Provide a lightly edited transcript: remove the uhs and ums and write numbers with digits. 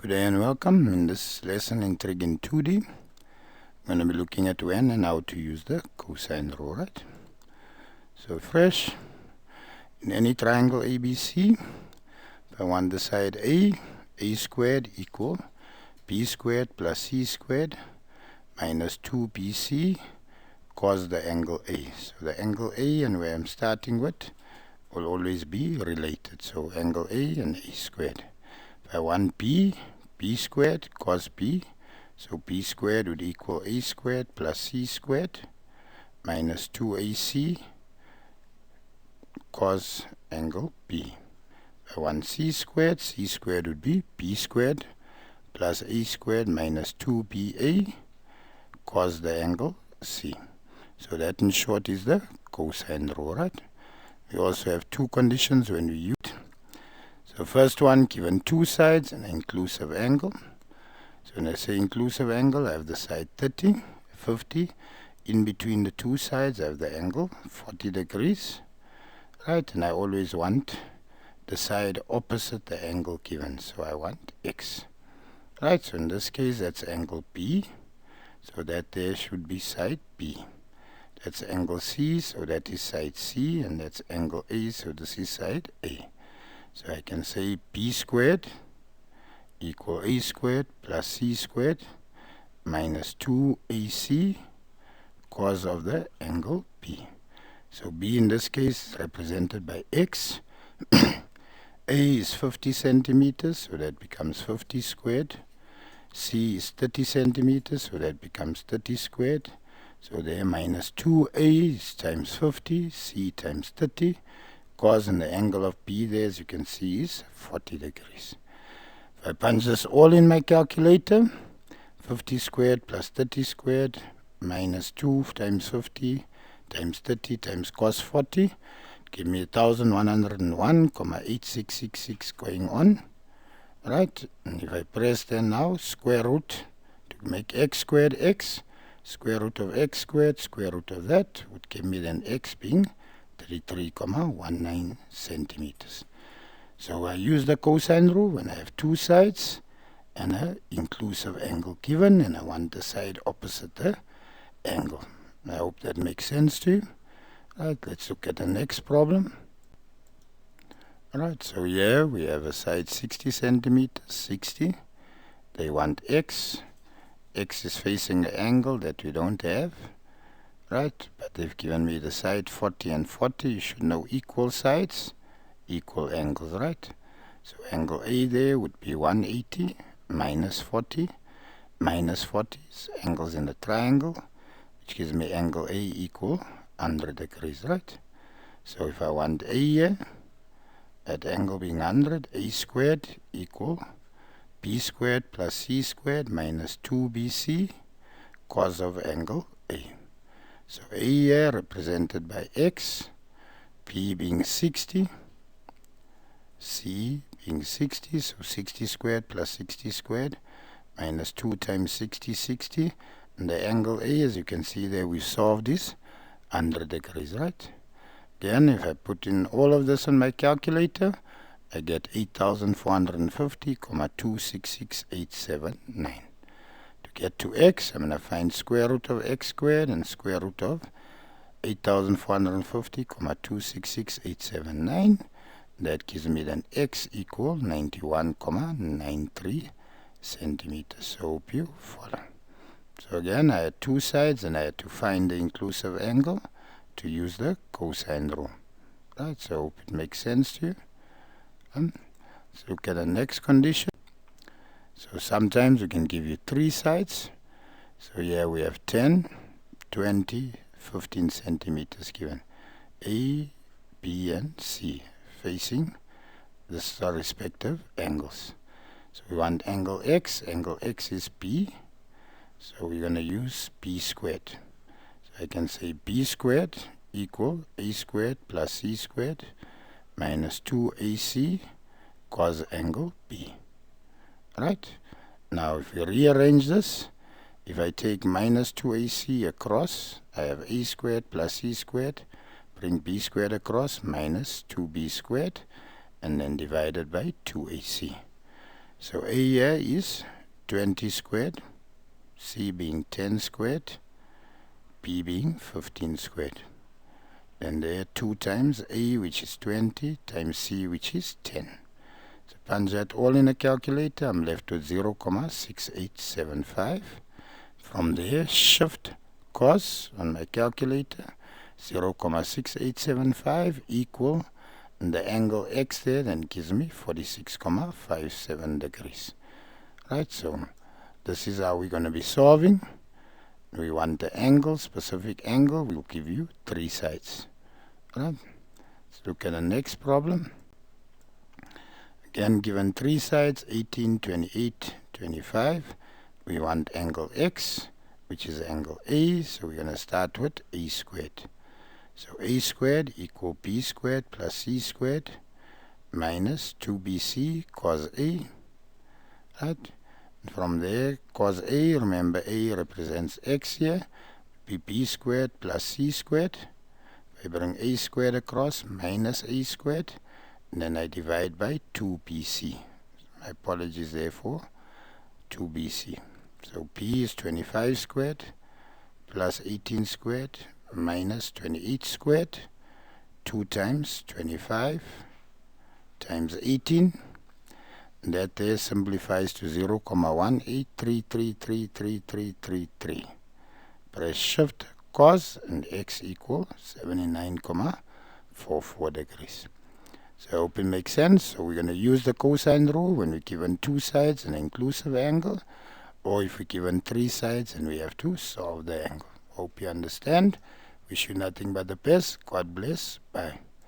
Good day and welcome. In this lesson in Trig in 2D, I'm going to be looking at when and how to use the cosine rule, right? So fresh, in any triangle ABC, if I want the side A squared equal B squared plus C squared minus 2BC cos the angle A. So the angle A and where I'm starting with will always be related. So angle A and A squared. If I want B squared cos B, so B squared would equal A squared plus C squared minus 2AC cos angle B. If I want C squared would be B squared plus A squared minus 2BA cos the angle C. So that in short is the cosine rule, right? We also have two conditions when we use it. So first one, given two sides and an inclusive angle. So when I say inclusive angle, I have the side 30, 50. In between the two sides, I have the angle 40 degrees. Right, and I always want the side opposite the angle given. So I want X. Right, so in this case, that's angle B. So that there should be side B. That's angle C, so that is side C. And that's angle A, so this is side A. So I can say B squared equal A squared plus C squared minus 2AC cos of the angle B. So B in this case is represented by X. A is 50 centimeters, so that becomes 50 squared. C is 30 centimeters, so that becomes 30 squared. So there minus 2A is times 50, C times 30. Cos and the angle of B there, as you can see, is 40 degrees. If I punch this all in my calculator, 50 squared plus 30 squared minus 2 times 50 times 30 times cos 40, give me 1101,8666 going on. Right, and if I press then now, square root to make x squared x, square root of x squared, square root of that would give me then x being 33,19 centimeters. So I use the cosine rule when I have two sides and an inclusive angle given, and I want the side opposite the angle. I hope that makes sense to you. Right, let's look at the next problem. Alright, so here we have a side 60 centimeters, 60. They want x. X is facing the angle that we don't have. Right, but they've given me the side 40 and 40. You should know equal sides, equal angles, right? So angle A there would be 180 minus 40. Minus 40 is angles in the triangle, which gives me angle A equal 100 degrees, right? So if I want A here, at angle being 100, A squared equal B squared plus C squared minus 2BC cos of angle A. So A here represented by X, B being 60, C being 60, so 60 squared plus 60 squared minus 2 times 60, 60. And the angle A, as you can see there, we solved this 100 degrees, right? Again, if I put in all of this on my calculator, I get 8,450,266,879. To get to x, I'm going to find square root of x squared and square root of 8,450,266,879. That gives me then x equal 91,93 centimeters. So hope you follow. So again, I had two sides and I had to find the inclusive angle to use the cosine rule. Right, so I hope it makes sense to you. Let's look at the next condition. So sometimes we can give you three sides. So here we have 10, 20, 15 centimeters given. A, B, and C facing the respective angles. So we want angle X. Angle X is B. So we're going to use B squared. So I can say B squared equal A squared plus C squared minus 2AC cos angle B. Right? Now if we rearrange this, if I take minus 2AC across, I have A squared plus C squared, bring B squared across, minus 2B squared, and then divided by 2AC. So A here is 20 squared, C being 10 squared, B being 15 squared. Then there 2 times A, which is 20, times C, which is 10. So punch that all in a calculator. I'm left with 0.6875. From there, shift cos on my calculator, 0.6875 equal the angle x there, then gives me 46.57 degrees. Right, so this is how we're going to be solving. We want the angle, specific angle. We'll give you 3 sides. Right, let's look at the next problem. Again, given 3 sides, 18, 28, 25. We want angle x, which is angle A, so we're going to start with a squared. So a squared equal b squared plus c squared minus 2bc cos A. Right? From there, cos A, remember A represents x here, be b squared plus c squared. I bring a squared across minus a squared, and then I divide by 2bc. My apologies there for 2bc. So p is 25 squared plus 18 squared minus 28 squared. 2 times 25 times 18. That there simplifies to 0.183333333. Press shift cos and x equal 79.44 degrees. So I hope it makes sense. So we're going to use the cosine rule when we're given 2 sides and an inclusive angle, or if we're given 3 sides and we have to solve the angle. Hope you understand. Wish you nothing but the best. God bless. Bye.